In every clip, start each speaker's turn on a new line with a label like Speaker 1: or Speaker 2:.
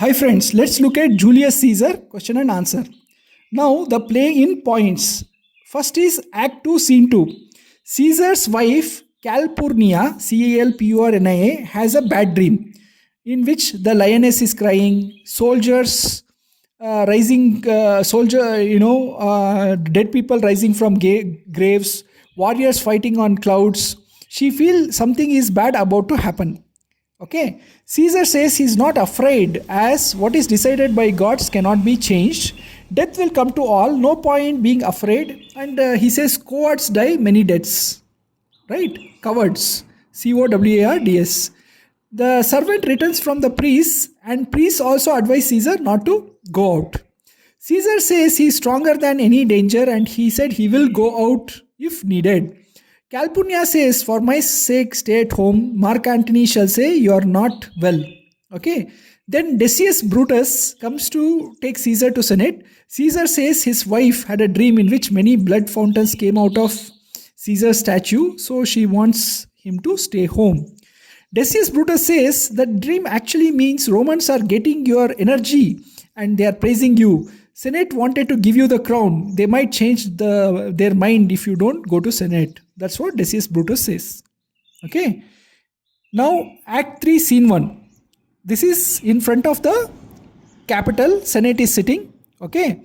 Speaker 1: Hi friends, let's look at Julius Caesar question and answer. Now the play in points. First is Act 2 Scene 2. Caesar's wife Calpurnia, Calpurnia, has a bad dream in which the lioness is crying, soldiers rising, dead people rising from graves, warriors fighting on clouds. She feels something is bad about to happen. Okay, Caesar says he's not afraid as what is decided by gods cannot be changed. Death will come to all, no point being afraid. And he says cowards die many deaths. Right? Cowards. Cowards. The servant returns from the priest, and priests also advise Caesar not to go out. Caesar says he is stronger than any danger and he said he will go out if needed. Calpurnia says, for my sake, stay at home. Mark Antony shall say, you are not well. Okay. Then Decius Brutus comes to take Caesar to Senate. Caesar says his wife had a dream in which many blood fountains came out of Caesar's statue. So she wants him to stay home. Decius Brutus says that dream actually means Romans are getting your energy and they are praising you. Senate wanted to give you the crown. They might change their mind if you don't go to Senate. That's what Decius Brutus says. Okay. Now, Act 3, Scene 1. This is in front of the Capitol. Senate is sitting. Okay.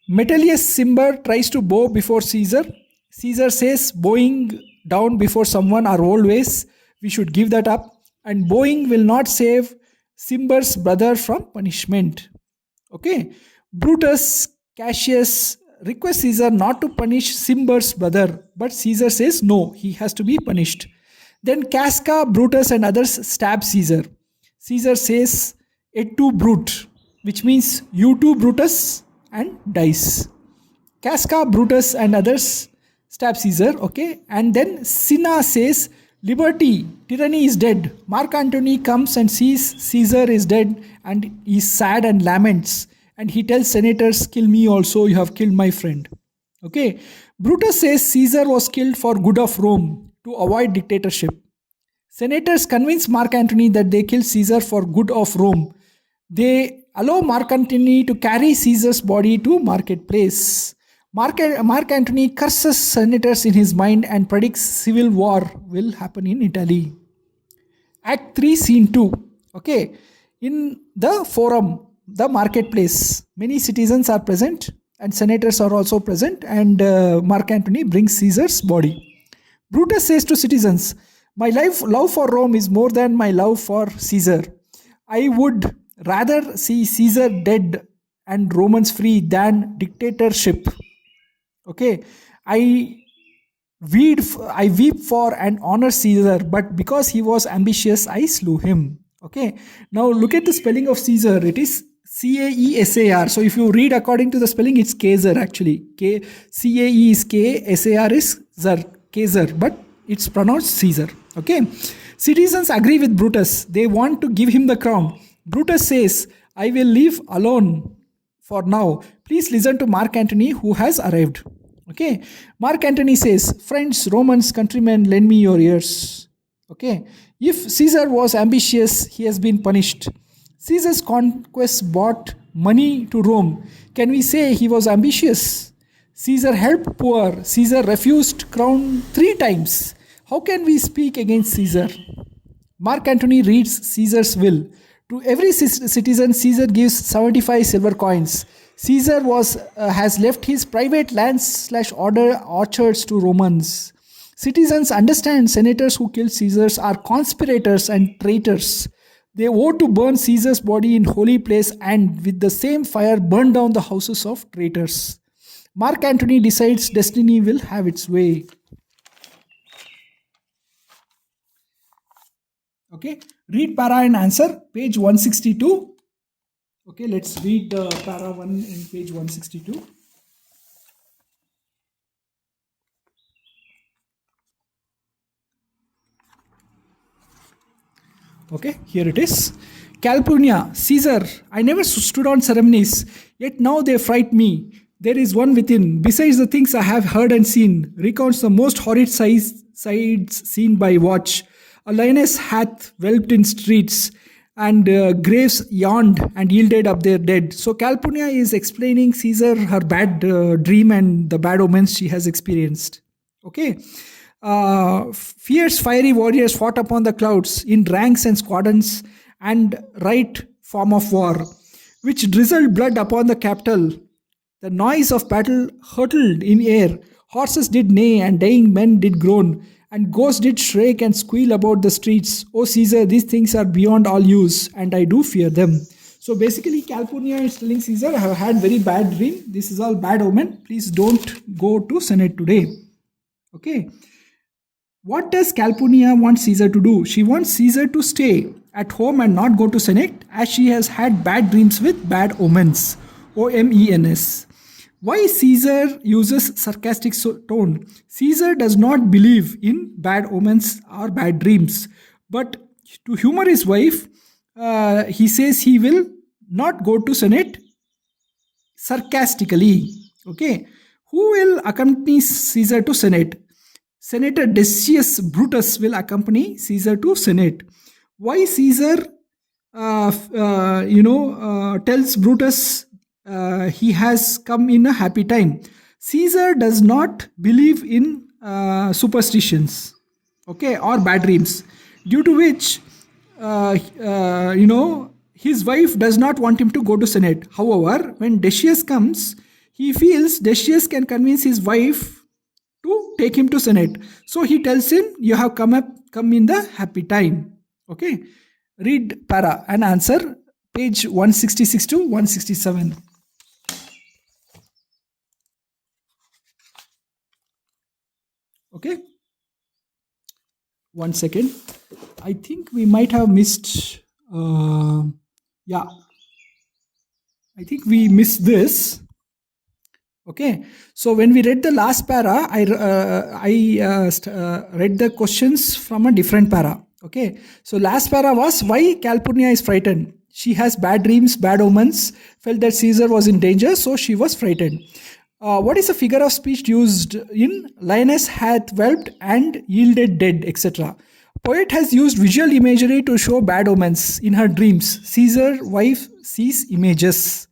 Speaker 1: Metellus Cimber tries to bow before Caesar. Caesar says, bowing down before someone are old ways. We should give that up. And bowing will not save Cimber's brother from punishment. Okay. Brutus Cassius requests Caesar not to punish Cimber's brother, but Caesar says no, he has to be punished. Then Casca, Brutus and others stab Caesar. Caesar says, et tu Brute, which means you too Brutus, and dies. Casca, Brutus and others stab Caesar, okay. And then Cinna says, liberty, tyranny is dead. Mark Antony comes and sees Caesar is dead and is sad and laments. And he tells senators, kill me also, you have killed my friend. Okay. Brutus says Caesar was killed for good of Rome to avoid dictatorship. Senators convince Mark Antony that they kill Caesar for good of Rome. They allow Mark Antony to carry Caesar's body to marketplace. Mark Antony curses senators in his mind and predicts civil war will happen in Italy. Act 3, Scene 2. Okay. In the forum, the marketplace, many citizens are present and senators are also present, and Mark Antony brings Caesar's body. Brutus says to citizens, my love for Rome is more than my love for Caesar. I would rather see Caesar dead and Romans free than dictatorship. Okay, I weep for and honor Caesar, but because he was ambitious, I slew him. Okay, now look at the spelling of Caesar. It is Caesar. So if you read according to the spelling, it's Caesar actually. Cae is K, Sar is Zar, Caesar, but it's pronounced Caesar. Okay, citizens agree with Brutus. They want to give him the crown. Brutus says, I will leave alone for now. Please listen to Mark Antony who has arrived. Okay, Mark Antony says, friends, Romans, countrymen, lend me your ears. Okay, if Caesar was ambitious, he has been punished. Caesar's conquest brought money to Rome. Can we say he was ambitious? Caesar helped poor. Caesar refused crown 3 times. How can we speak against Caesar? Mark Antony reads Caesar's will. To every citizen, Caesar gives 75 silver coins. Caesar has left his private lands / orchards to Romans. Citizens understand senators who kill Caesars are conspirators and traitors. They vote to burn Caesar's body in holy place and with the same fire burn down the houses of traitors. Mark Antony decides destiny will have its way. Okay, read para and answer, page 162. Okay, let's read the para 1 in page 162. Okay, here it is. Calpurnia, Caesar, I never stood on ceremonies, yet now they fright me. There is one within, besides the things I have heard and seen, recounts the most horrid sights seen by watch. A lioness hath whelped in streets, and graves yawned and yielded up their dead. So Calpurnia is explaining Caesar her bad dream and the bad omens she has experienced. Okay. Fierce fiery warriors fought upon the clouds in ranks and squadrons and right form of war, which drizzled blood upon the capital. The noise of battle hurtled in air. Horses did neigh, and dying men did groan, and ghosts did shriek and squeal about the streets. O Caesar, these things are beyond all use, and I do fear them. So basically, Calpurnia is telling Caesar, I have had very bad dream. This is all bad omen. Please don't go to Senate today. Okay. What does Calpurnia want Caesar to do? She wants Caesar to stay at home and not go to Senate, as she has had bad dreams with bad omens. OMENS. Why Caesar uses sarcastic tone? Caesar does not believe in bad omens or bad dreams. But to humor his wife, he says he will not go to Senate sarcastically. Okay. Who will accompany Caesar to Senate? Senator Decius Brutus will accompany Caesar to Senate. Why Caesar, tells Brutus he has come in a happy time? Caesar does not believe in superstitions, okay, or bad dreams, due to which, his wife does not want him to go to Senate. However, when Decius comes, he feels Decius can convince his wife to take him to Senate. So he tells him, you have come in the happy time. Okay. Read para and answer page 166 to 167. Okay. 1 second. I think we might have missed. I think we missed this. Okay, so when we read the last para, I read the questions from a different para. Okay, so last para was why Calpurnia is frightened. She has bad dreams, bad omens, felt that Caesar was in danger, so she was frightened. What is a figure of speech used in lioness hath whelped and yielded dead, etc.? Poet has used visual imagery to show bad omens in her dreams. Caesar wife sees images.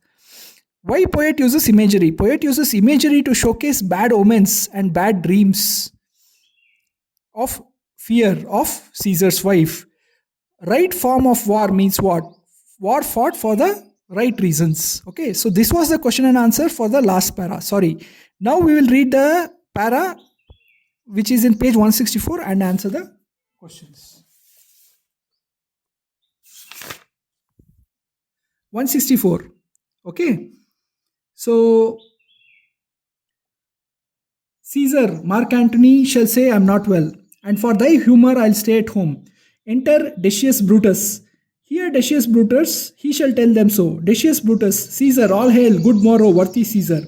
Speaker 1: Why poet uses imagery? Poet uses imagery to showcase bad omens and bad dreams of fear of Caesar's wife. Right form of war means what? War fought for the right reasons. Okay, so this was the question and answer for the last para. Sorry. Now we will read the para which is in page 164 and answer the questions. 164. Okay. So, Caesar, Mark Antony shall say, I am not well, and for thy humour I'll stay at home. Enter Decius Brutus. Hear Decius Brutus, he shall tell them so. Decius Brutus, Caesar, all hail, good morrow, worthy Caesar.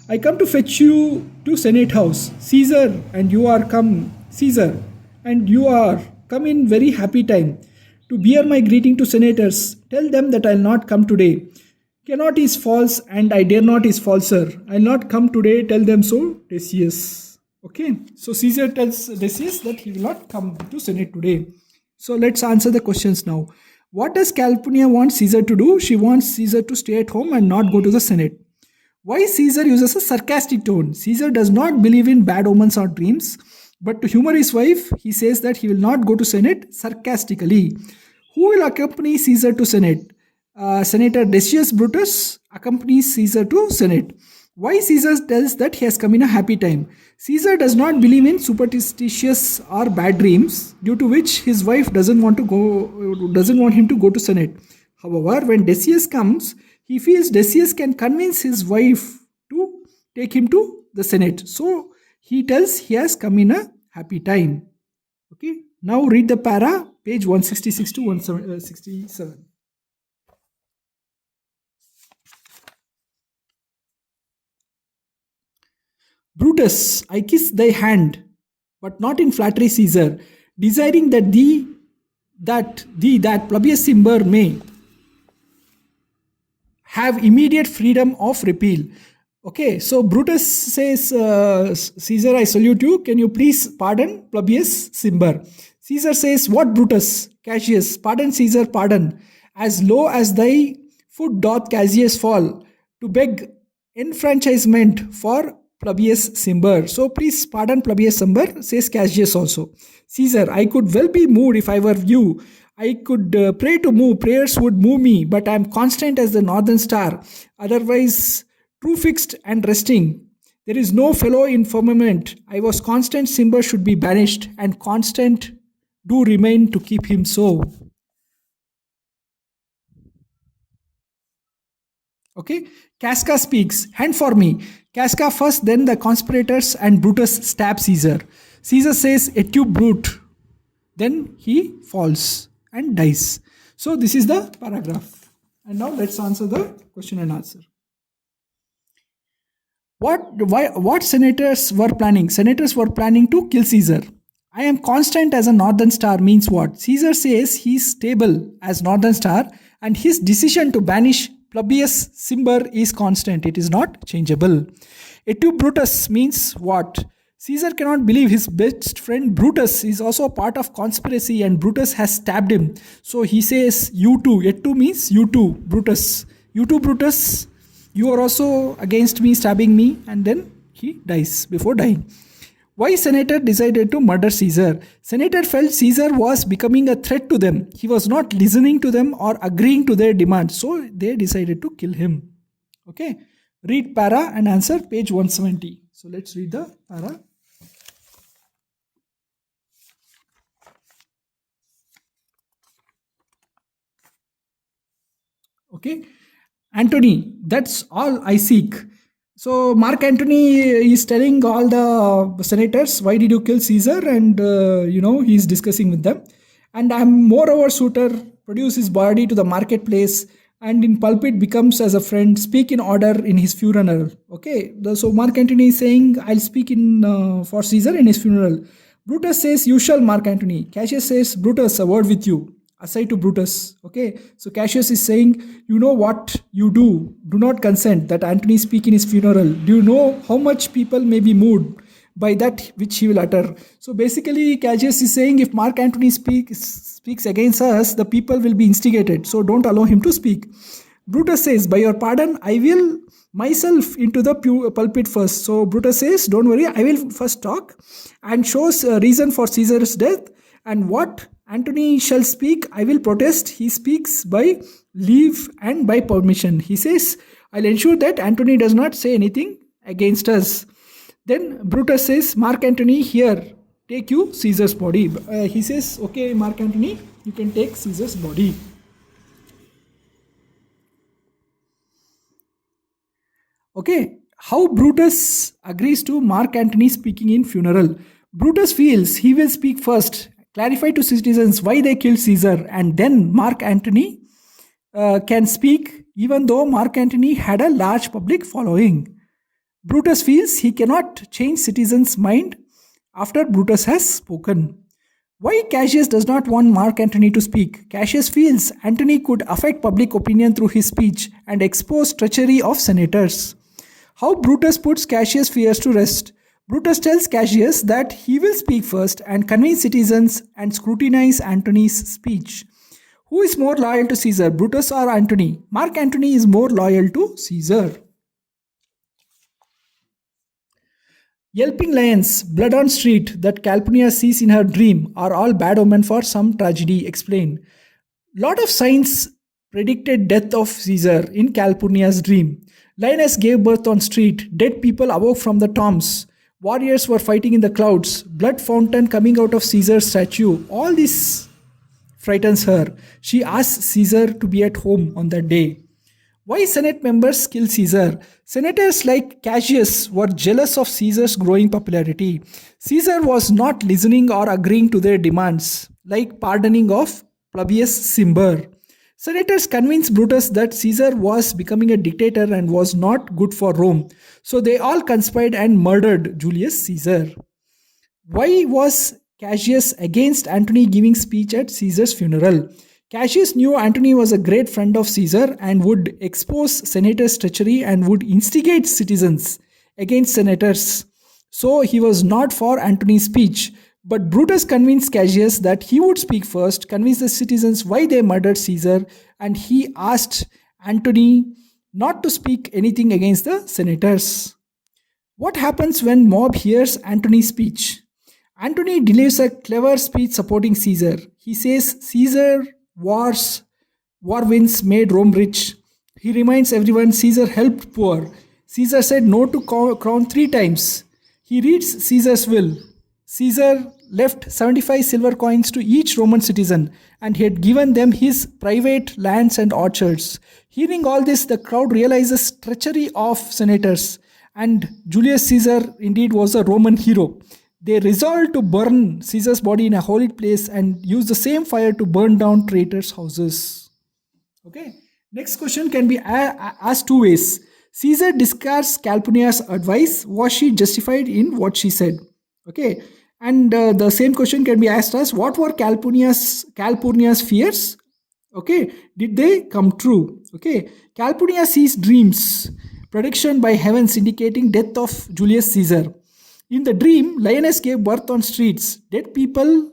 Speaker 1: I come to fetch you to Senate House. Caesar, and you are come, Caesar, and you are come in very happy time. To bear my greeting to senators, tell them that I'll not come today. Cannot is false, and I dare not is falser. I'll not come today, tell them so, Decius. Okay, so Caesar tells Decius that he will not come to Senate today. So let's answer the questions now. What does Calpurnia want Caesar to do? She wants Caesar to stay at home and not go to the Senate. Why Caesar uses a sarcastic tone? Caesar does not believe in bad omens or dreams, but to humor his wife, he says that he will not go to Senate sarcastically. Who will accompany Caesar to Senate? Senator Decius Brutus accompanies Caesar to Senate. Why Caesar tells that he has come in a happy time? Caesar does not believe in superstitious or bad dreams, due to which his wife doesn't want him to go to Senate. However, when Decius comes, he feels Decius can convince his wife to take him to the Senate. So he tells he has come in a happy time. Okay. Now read the para, page 166 to 167. Brutus, I kiss thy hand, but not in flattery, Caesar, desiring that Publius Cimber may have immediate freedom of repeal. Okay, so Brutus says, Caesar, I salute you. Can you please pardon Publius Cimber? Caesar says, what Brutus? Cassius, pardon Caesar, pardon. As low as thy foot doth Cassius fall, to beg enfranchisement for Publius Cimber. So please pardon Publius Cimber, says Cassius also. Caesar, I could well be moved if I were you. I could pray to move, prayers would move me, but I am constant as the northern star, otherwise true fixed and resting. There is no fellow in firmament. I was constant, Cimber should be banished, and constant do remain to keep him so. Okay, Casca speaks, hand for me. Casca first, then the conspirators, and Brutus stab Caesar. Caesar says, et tu brute. Then he falls and dies. So this is the paragraph. And now let's answer the question and answer. What senators were planning? Senators were planning to kill Caesar. I am constant as a northern star means what? Caesar says he is stable as northern star, and his decision to banish Publius Cimber is constant. It is not changeable. Et tu Brutus means what? Caesar cannot believe his best friend Brutus is also a part of conspiracy, and Brutus has stabbed him. So he says, you too. Et tu means you too, Brutus. You too, Brutus. You are also against me, stabbing me. And then he dies before dying. Why Senator decided to murder Caesar? Senator felt Caesar was becoming a threat to them. He was not listening to them or agreeing to their demands. So they decided to kill him. Okay. Read para and answer page 170. So let's read the para. Okay. Antony, that's all I seek. So Mark Antony is telling all the senators, why did you kill Caesar? And he's discussing with them. And I'm moreover suitor, produce his body to the marketplace, and in pulpit becomes as a friend, speak in order in his funeral. Okay, so Mark Antony is saying, I'll speak in for Caesar in his funeral. Brutus says, you shall, Mark Antony. Cassius says, Brutus, a word with you. Aside to Brutus. Okay, so Cassius is saying, you know what you do. Do not consent that Antony speak in his funeral. Do you know how much people may be moved by that which he will utter? So basically Cassius is saying, if Mark Antony speaks against us, the people will be instigated. So don't allow him to speak. Brutus says, by your pardon, I will myself into the pulpit first. So Brutus says, don't worry, I will first talk, and shows a reason for Caesar's death, and what Antony shall speak, I will protest. He speaks by leave and by permission. He says, I'll ensure that Antony does not say anything against us. Then Brutus says, Mark Antony, here, take you Caesar's body. He says, okay, Mark Antony, you can take Caesar's body. Okay, how Brutus agrees to Mark Antony speaking in funeral. Brutus feels he will speak first, clarify to citizens why they killed Caesar, and then Mark Antony can speak, even though Mark Antony had a large public following. Brutus feels he cannot change citizens' mind after Brutus has spoken. Why Cassius does not want Mark Antony to speak? Cassius feels Antony could affect public opinion through his speech and expose treachery of senators. How Brutus puts Cassius' fears to rest. Brutus tells Cassius that he will speak first and convince citizens and scrutinize Antony's speech. Who is more loyal to Caesar, Brutus or Antony? Mark Antony is more loyal to Caesar. Yelping lions, blood on street that Calpurnia sees in her dream are all bad omen for some tragedy. Explain. Lot of signs predicted death of Caesar in Calpurnia's dream. Lioness gave birth on street. Dead people awoke from the tombs. Warriors were fighting in the clouds. Blood fountain coming out of Caesar's statue. All this frightens her. She asks Caesar to be at home on that day. Why Senate members kill Caesar? Senators like Cassius were jealous of Caesar's growing popularity. Caesar was not listening or agreeing to their demands, like pardoning of Publius Cimber. Senators convinced Brutus that Caesar was becoming a dictator and was not good for Rome. So they all conspired and murdered Julius Caesar. Why was Cassius against Antony giving speech at Caesar's funeral? Cassius knew Antony was a great friend of Caesar and would expose senators' treachery and would instigate citizens against senators. So he was not for Antony's speech. But Brutus convinced Cassius that he would speak first, convinced the citizens why they murdered Caesar, and he asked Antony not to speak anything against the senators. What happens when mob hears Antony's speech? Antony delivers a clever speech supporting Caesar. He says Caesar war wins made Rome rich. He reminds everyone Caesar helped poor. Caesar said no to crown 3 times. He reads Caesar's will. Caesar left 75 silver coins to each Roman citizen, and he had given them his private lands and orchards. Hearing all this, the crowd realizes treachery of senators, and Julius Caesar indeed was a Roman hero. They resolved to burn Caesar's body in a holy place and use the same fire to burn down traitors' houses. Okay. Next question can be asked 2 ways. Caesar discards Calpurnia's advice. Was she justified in what she said? Okay. And the same question can be asked as, what were Calpurnia's fears? Okay. Did they come true? Okay. Calpurnia sees dreams. Prediction by heavens indicating death of Julius Caesar. In the dream, lioness gave birth on streets. Dead people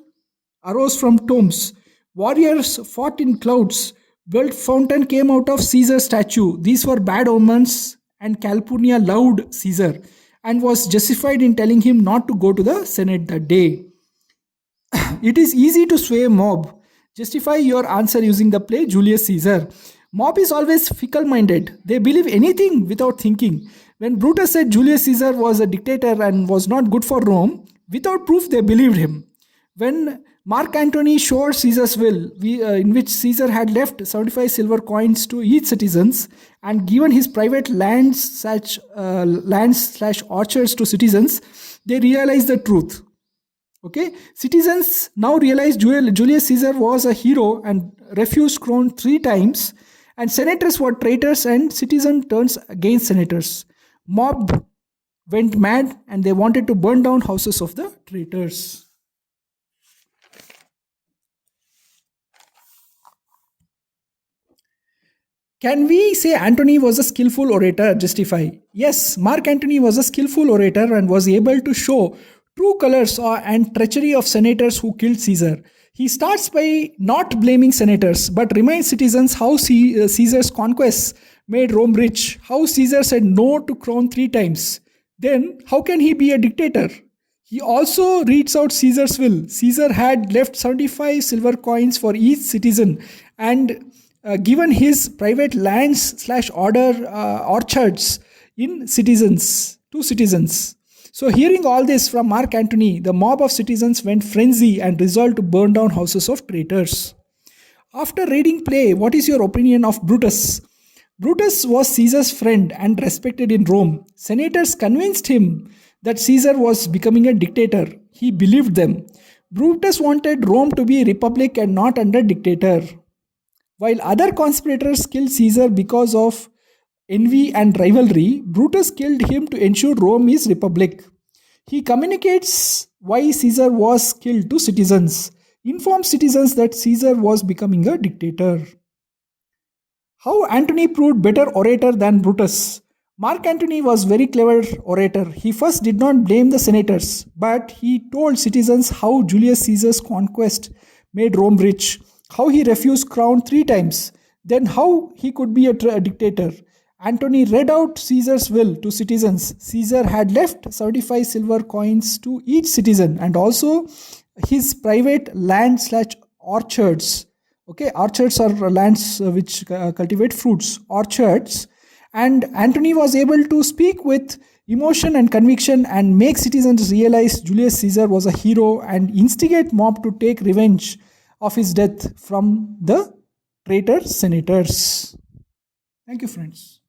Speaker 1: arose from tombs. Warriors fought in clouds. Blood fountain came out of Caesar's statue. These were bad omens, and Calpurnia loved Caesar and was justified in telling him not to go to the Senate that day. It is easy to sway mob. Justify your answer using the play Julius Caesar. Mob is always fickle-minded. They believe anything without thinking. When Brutus said Julius Caesar was a dictator and was not good for Rome, without proof they believed him. When Mark Antony showed Caesar's will, in which Caesar had left 75 silver coins to each citizens and given his private lands slash orchards to citizens, they realized the truth. Okay, citizens now realized Julius Caesar was a hero and refused crown 3 times, and senators were traitors and citizen turns against senators. Mob went mad and they wanted to burn down houses of the traitors. Can we say Antony was a skillful orator? Justify. Yes, Mark Antony was a skillful orator and was able to show true colors and treachery of senators who killed Caesar. He starts by not blaming senators but reminds citizens how Caesar's conquests made Rome rich, how Caesar said no to crown 3 times. Then, how can he be a dictator? He also reads out Caesar's will. Caesar had left 75 silver coins for each citizen and given his private lands slash orchards to citizens. So hearing all this from Mark Antony, the mob of citizens went frenzy and resolved to burn down houses of traitors. After reading play, what is your opinion of Brutus? Brutus was Caesar's friend and respected in Rome. Senators convinced him that Caesar was becoming a dictator. He believed them. Brutus wanted Rome to be a republic and not under dictator. While other conspirators killed Caesar because of envy and rivalry, Brutus killed him to ensure Rome is republic. He communicates why Caesar was killed to citizens, informs citizens that Caesar was becoming a dictator. How Antony proved better orator than Brutus? Mark Antony was very clever orator. He first did not blame the senators, but he told citizens how Julius Caesar's conquest made Rome rich, how he refused crown 3 times, then how he could be a dictator. Antony read out Caesar's will to citizens. Caesar had left 75 silver coins to each citizen and also his private land slash orchards. Okay, orchards are lands which cultivate fruits, orchards. And Antony was able to speak with emotion and conviction and make citizens realize Julius Caesar was a hero and instigate mob to take revenge of his death from the traitor senators. Thank you, friends.